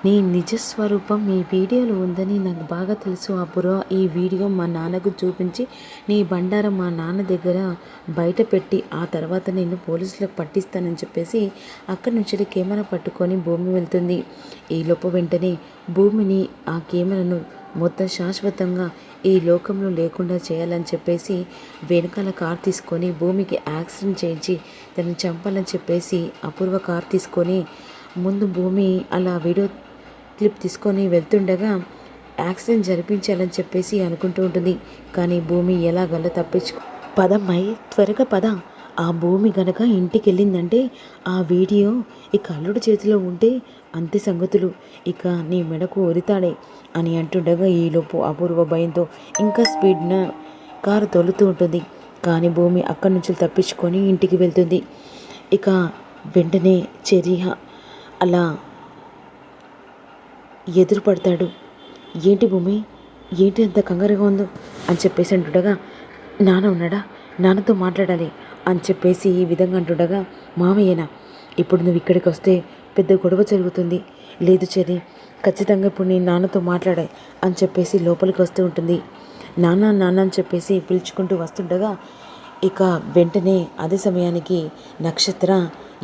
నీ నిజస్వరూపం ఈ వీడియోలో ఉందని నాకు బాగా తెలుసు అపూర్వ. ఈ వీడియో మా నాన్నకు చూపించి నీ బండారం మా నాన్న దగ్గర బయట పెట్టి ఆ తర్వాత నేను పోలీసులకు పట్టిస్తానని చెప్పేసి అక్కడి నుంచి కెమెరా పట్టుకొని భూమి వెళ్తుంది. ఈలోపు వెంటనే భూమిని ఆ కెమెరాను మొత్తం శాశ్వతంగా ఈ లోకంలో లేకుండా చేయాలని చెప్పేసి వెనకాల కార్ తీసుకొని భూమికి యాక్సిడెంట్ చేయించి తనని చంపాలని చెప్పేసి అపూర్వ కార్ తీసుకొని ముందు భూమి అలా వీడియో క్లిప్ తీసుకొని వెళ్తుండగా యాక్సిడెంట్ జరిపించాలని చెప్పేసి అనుకుంటూ ఉంటుంది. కానీ భూమి ఎలాగల్లా తప్పించుకో పదమ్మాయి త్వరగా పద. ఆ భూమి గనక ఇంటికి వెళ్ళిందంటే ఆ వీడియో ఇక అల్లుడు చేతిలో ఉంటే అంతే సంగతులు, ఇక నీ మెడకు ఉరితాడే అని అంటుండగా ఈలోపు అపూర్వ భయంతో ఇంకా స్పీడ్న కారు తోలుతూ ఉంటుంది. కానీ భూమి అక్కడి నుంచి తప్పించుకొని ఇంటికి వెళ్తుంది. ఇక వెంటనే చెరిహ అలా ఎదురుపడతాడు. ఏంటి భూమి, ఏంటి అంత కంగారుగా ఉందో అని చెప్పేసి అంటుండగా నాన్న ఉన్నాడా, నాన్నతో మాట్లాడాలి అని చెప్పేసి ఈ విధంగా అంటుండగా మామయ్యనా, ఇప్పుడు నువ్వు ఇక్కడికి వస్తే పెద్ద గొడవ జరుగుతుంది. లేదు చెరి, ఖచ్చితంగా ఇప్పుడు నేను నాన్నతో మాట్లాడాయి అని చెప్పేసి లోపలికి వస్తూ ఉంటుంది. నాన్న నాన్న అని చెప్పేసి పిలుచుకుంటూ వస్తుండగా ఇక వెంటనే అదే సమయానికి నక్షత్ర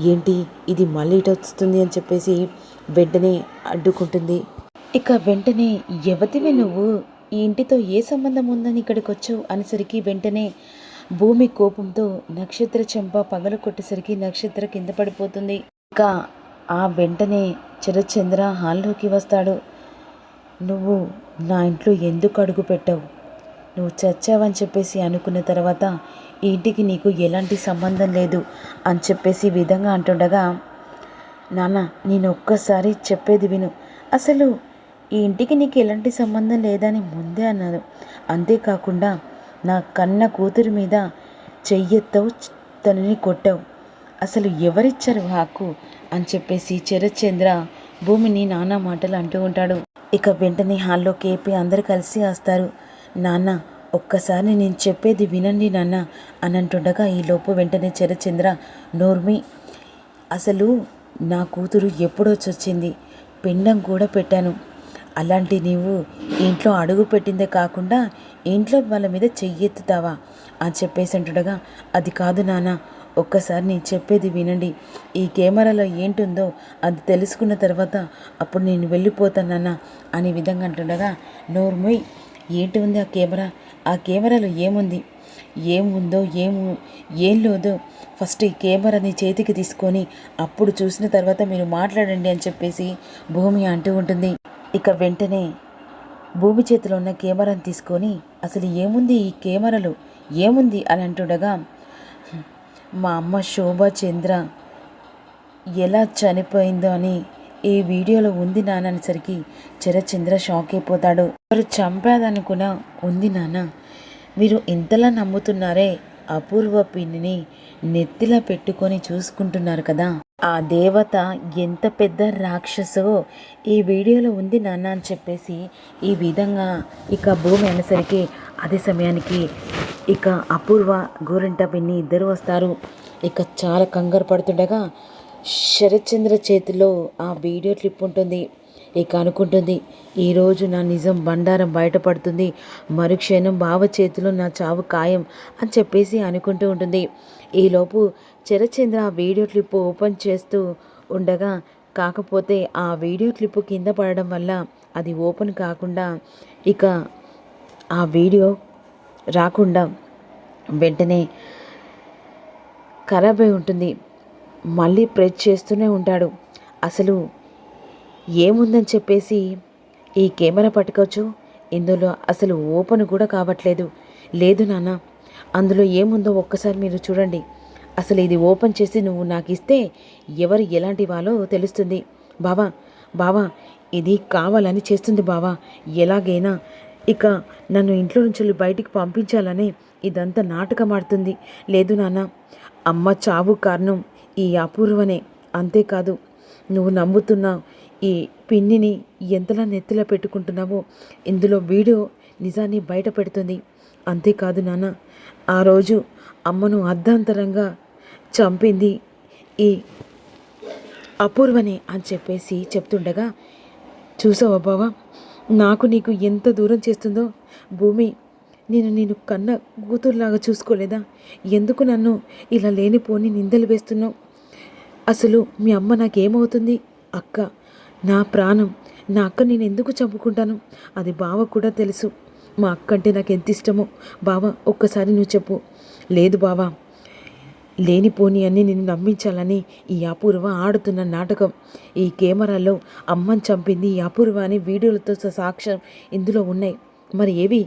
ఏంటి ఇది మళ్ళీ ఇటు వస్తుంది అని చెప్పేసి వెంటనే అడ్డుకుంటుంది. ఇక వెంటనే ఎవతివి నువ్వు, ఈ ఇంటితో ఏ సంబంధం ఉందని ఇక్కడికి వచ్చావు అనేసరికి వెంటనే భూమి కోపంతో నక్షత్ర చెంప పగల కొట్టేసరికి నక్షత్ర కింద పడిపోతుంది. ఇక ఆ వెంటనే శరత్చంద్ర హాల్లోకి వస్తాడు. నువ్వు నా ఇంట్లో ఎందుకు అడుగు పెట్టావు, నువ్వు చచ్చావని చెప్పేసి అనుకున్న తర్వాత ఈ ఇంటికి నీకు ఎలాంటి సంబంధం లేదు అని చెప్పేసి విధంగా అంటుండగా నాన్న నేను ఒక్కసారి చెప్పేది విను, అసలు ఈ ఇంటికి నీకు ఎలాంటి సంబంధం లేదని ముందే అన్నాను. అంతేకాకుండా నా కన్న కూతురి మీద చెయ్యెత్తావు, తనని కొట్టావు, అసలు ఎవరిచ్చారు హక్కు అని చెప్పేసి శరత్చంద్ర భూమిని నానా మాటలు అంటూ ఉంటాడు. ఇక వెంటనే హాల్లో కేపీ అందరు కలిసి వస్తారు. నాన్న ఒక్కసారి నేను చెప్పేది వినండి నాన్న అని అంటుండగా ఈలోపు వెంటనే శరత్చంద్ర నోర్మి, అసలు నా కూతురు ఎప్పుడో చచ్చింది, పిండం కూడా పెట్టాను, అలాంటి నీవు ఇంట్లో అడుగు పెట్టిందే కాకుండా ఇంట్లో వాళ్ళ మీద చెయ్యెత్తుతావా అని చెప్పేసి అంటుండగా అది కాదు నాన్న, ఒక్కసారి నేను చెప్పేది వినండి, ఈ కెమెరాలో ఏంటుందో అది తెలుసుకున్న తర్వాత అప్పుడు నేను వెళ్ళిపోతానన్నా అనే విధంగా అంటుండగా నోర్మోయ్, ఏంటి ఉంది ఆ కెమెరాలో ఏముంది, ఏముందో ఏం లేదో ఫస్ట్ ఈ కెమెరాని చేతికి తీసుకొని అప్పుడు చూసిన తర్వాత మీరు మాట్లాడండి అని చెప్పేసి భూమి అంటూ ఉంటుంది. ఇక వెంటనే భూమి చేతిలో ఉన్న కెమెరాని తీసుకొని అసలు ఏముంది ఈ కెమెరాలో ఏముంది అని అంటుండగా మా అమ్మ శోభా చంద్ర ఎలా చనిపోయిందో అని ఈ వీడియోలో ఉంది నాన్న అనేసరికి శరత్చంద్ర షాక్ అయిపోతాడు. ఎవరు చంపాదనుకున్నా ఉంది నాన్న, మీరు ఇంతలా నమ్ముతున్నారే, అపూర్వ పిన్నిని నెత్తిలా పెట్టుకొని చూసుకుంటున్నారు కదా, ఆ దేవత ఎంత పెద్ద రాక్షసో ఈ వీడియోలో ఉంది నాన్న అని చెప్పేసి ఈ విధంగా ఇక భూమి అనేసరికి అదే సమయానికి ఇక అపూర్వ గోరింట పిన్ని ఇద్దరు వస్తారు. ఇక చాలా కంగారు పడుతుండగా శరత్చంద్ర చేతిలో ఆ వీడియో క్లిప్ ఉంటుంది. ఇక అనుకుంటుంది ఈరోజు నా నిజం బండారం బయటపడుతుంది, మరుక్షణం బావ చేతిలో నా చావు ఖాయం అని చెప్పేసి అనుకుంటూ ఉంటుంది. ఈలోపు శరత్చంద్ర ఆ వీడియో క్లిప్ ఓపెన్ చేస్తూ ఉండగా కాకపోతే ఆ వీడియో క్లిప్ కింద పడడం వల్ల అది ఓపెన్ కాకుండా ఇక ఆ వీడియో రాకుండా వెంటనే ఖరాబ్ అయి ఉంటుంది. మళ్ళీ ప్రెస్ చేస్తూనే ఉంటాడు. అసలు ఏముందని చెప్పేసి ఈ కెమెరా పట్టుకోవచ్చు, ఇందులో అసలు ఓపెన్ కూడా కావట్లేదు. లేదు నాన్న, అందులో ఏముందో ఒక్కసారి మీరు చూడండి, అసలు ఇది ఓపెన్ చేసి నువ్వు నాకు ఇస్తే ఎవరు ఎలాంటి వాళ్ళో తెలుస్తుంది. బావా ఇది కావాలని చేస్తుంది బావా, ఎలాగైనా ఇక నన్ను ఇంట్లో నుంచి బయటికి పంపించాలని ఇదంతా నాటకం ఆడుతుంది. లేదు నాన్న, అమ్మ చావు కారణం ఈ అపూర్వనే, అంతేకాదు నువ్వు నమ్ముతున్నావు ఈ పిన్నిని ఎంతలా నెత్తిలో పెట్టుకుంటున్నావో ఇందులో వీడియో నిజాన్ని బయట పెడుతుంది. అంతేకాదు నాన్న, ఆ రోజు అమ్మను అర్ధాంతరంగా చంపింది ఈ అపూర్వనే అని చెప్పేసి చెప్తుండగా చూసావా బావా, నాకు నీకు ఎంత దూరం చేస్తుందో భూమి. నేను కన్న కూతురులాగా చూసుకోలేదా? ఎందుకు నన్ను ఇలా లేనిపోని నిందలు వేస్తున్నావు? అసలు మీ అమ్మ నాకేమవుతుంది? అక్క నా ప్రాణం. నా అక్క నేను ఎందుకు చంపుకుంటాను? అది బావ కూడా తెలుసు. మా అక్క అంటే నాకు ఎంత ఇష్టమో. బావ ఒక్కసారి నువ్వు చెప్పు. లేదు బావా, లేనిపోని అన్నీ నిన్ను నమ్మించాలని ఈ అపూర్వ ఆడుతున్న నాటకం. ఈ కెమెరాలో అమ్మని చంపింది ఈ అపూర్వ అని వీడియోలతో సాక్ష్యం ఇందులో ఉన్నాయి. మరి ఏవి?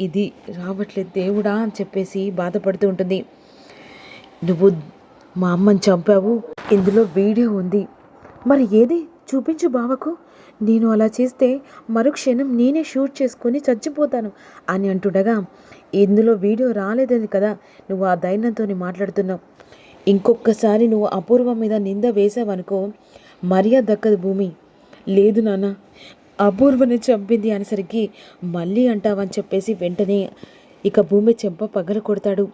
ఇది రావట్లేదు దేవుడా అని చెప్పేసి బాధపడుతూ ఉంటుంది. నువ్వు మా అమ్మని చంపావు, ఇందులో వీడియో ఉంది. మరి ఏది చూపించు బావకు. నేను అలా చేస్తే మరుక్షణం నేనే షూట్ చేసుకొని చచ్చిపోతాను అని అంటుండగా, ఇందులో వీడియో రాలేదని కదా నువ్వు ఆ ధైర్యంతో మాట్లాడుతున్నావు. ఇంకొకసారి నువ్వు అపూర్వ మీద నింద వేసావనుకో మర్యాద దక్కదు భూమి. లేదు నాన్న, అపూర్వని చంపింది అనేసరికి మళ్ళీ అంటావని చెప్పేసి వెంటనే ఇక భూమి చెంప పగల కొడతాడు.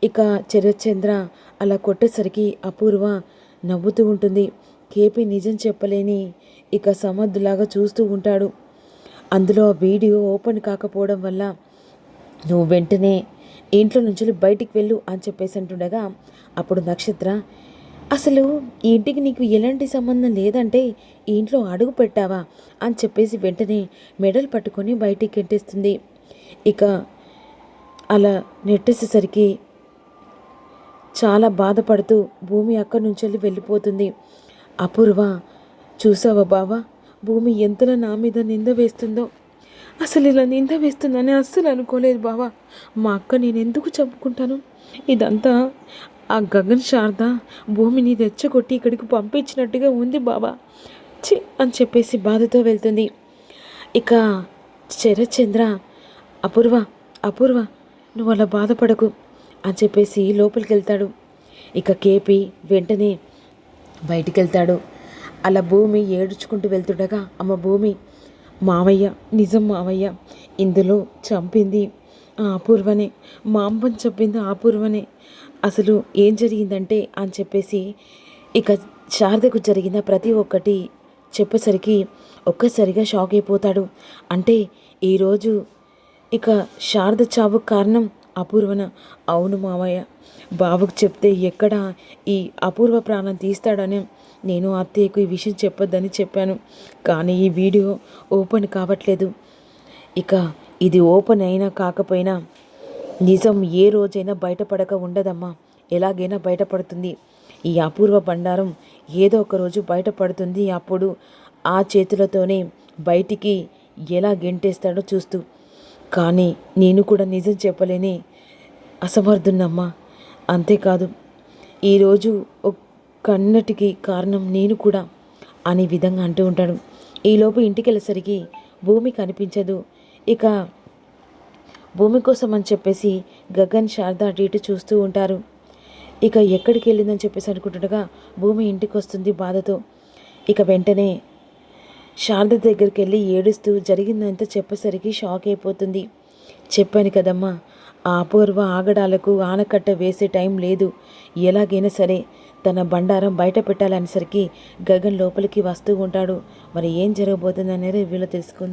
ఇక శరత్చంద్ర అలా కొట్టేసరికి అపూర్వ నవ్వుతూ ఉంటుంది. కేపీ నిజం చెప్పలేని ఇక సమర్థులాగా చూస్తూ ఉంటాడు. అందులో వీడియో ఓపెన్ కాకపోవడం వల్ల నువ్వు వెంటనే ఇంట్లో నుంచి బయటికి వెళ్ళు అని చెప్పేసి అంటుండగా, అప్పుడు నక్షత్ర అసలు ఈ ఇంటికి నీకు ఎలాంటి సంబంధం లేదంటే ఈ ఇంట్లో అడుగు పెట్టావా అని చెప్పేసి వెంటనే మెడల్ పట్టుకొని బయటికి నెట్టేస్తుంది. ఇక అలా నెట్టేసేసరికి చాలా బాధపడుతూ భూమి అక్కడి నుంచి వెళ్ళిపోతుంది. అపూర్వ చూసావా బావా, భూమి ఎంతలా నా మీద నింద వేస్తుందో. అసలు ఇలా నింద వేస్తుందని అస్సలు అనుకోలేదు బావా. మా అక్క నేను ఎందుకు చంపుకుంటాను? ఇదంతా ఆ గగన్ శారద భూమిని రెచ్చగొట్టి ఇక్కడికి పంపించినట్టుగా ఉంది బావా చి అని చెప్పేసి బాధతో వెళ్తుంది. ఇక శరత్చంద్ర అపూర్వ అపూర్వ నువ్వు అలా బాధపడకు అని చెప్పేసి లోపలికి వెళ్తాడు. ఇక కేపీ వెంటనే బయటికి వెళ్తాడు. అలా భూమి ఏడుచుకుంటూ వెళ్తుండగా, అమ్మ భూమి, మావయ్య నిజం మావయ్య, ఇందులో చంపింది ఆ అపూర్వనే, మా అమ్మని చంపింది ఆ అపూర్వనే. అసలు ఏం జరిగిందంటే అని చెప్పేసి ఇక శారదకు జరిగిన ప్రతి ఒక్కటి చెప్పేసరికి ఒక్కసారిగా షాక్ అయిపోతాడు. అంటే ఈరోజు ఇక శారద చావు కారణం అపూర్వన? అవును మావయ్య, బావకు చెప్తే ఎక్కడ ఈ అపూర్వ ప్రాణం తీస్తాడని నేను అత్తయ్యకు ఈ విషయం చెప్పొద్దని చెప్పాను. కానీ ఈ వీడియో ఓపెన్ కావట్లేదు. ఇక ఇది ఓపెన్ అయినా కాకపోయినా నిజం ఏ రోజైనా బయటపడక ఉండదమ్మా. ఎలాగైనా బయటపడుతుంది. ఈ అపూర్వ బండారం ఏదో ఒక రోజు బయటపడుతుంది. అప్పుడు ఆ చేతులతోనే బయటికి ఎలా గెంటేస్తాడో చూస్తూ. కానీ నేను కూడా నిజం చెప్పలేని అసమర్థున్నమ్మా. అంతేకాదు ఈరోజు కన్నటికి కారణం నేను కూడా అనే విధంగా అంటూ ఉంటాడు. ఈలోపు ఇంటికి వెళ్ళేసరికి భూమి కనిపించదు. ఇక భూమి కోసం అని చెప్పేసి గగన్ శారద అటు ఇటు చూస్తూ ఉంటారు. ఇక ఎక్కడికి వెళ్ళిందని చెప్పేసి అనుకుంటుండగా భూమి ఇంటికి వస్తుంది బాధతో. ఇక వెంటనే శారద దగ్గరికి వెళ్ళి ఏడుస్తూ జరిగిందంతా చెప్పేసరికి షాక్ అయిపోతుంది. చెప్పాను కదమ్మా, ఆ అపూర్వ ఆగడాలకు ఆనకట్ట వేసే టైం లేదు. ఎలాగైనా సరే తన బండారం బయట పెట్టాలనేసరికి గగన్ లోపలికి వస్తూ ఉంటాడు. మరి ఏం జరగబోతుంది అనేది వీళ్ళు తెలుసుకుందాం.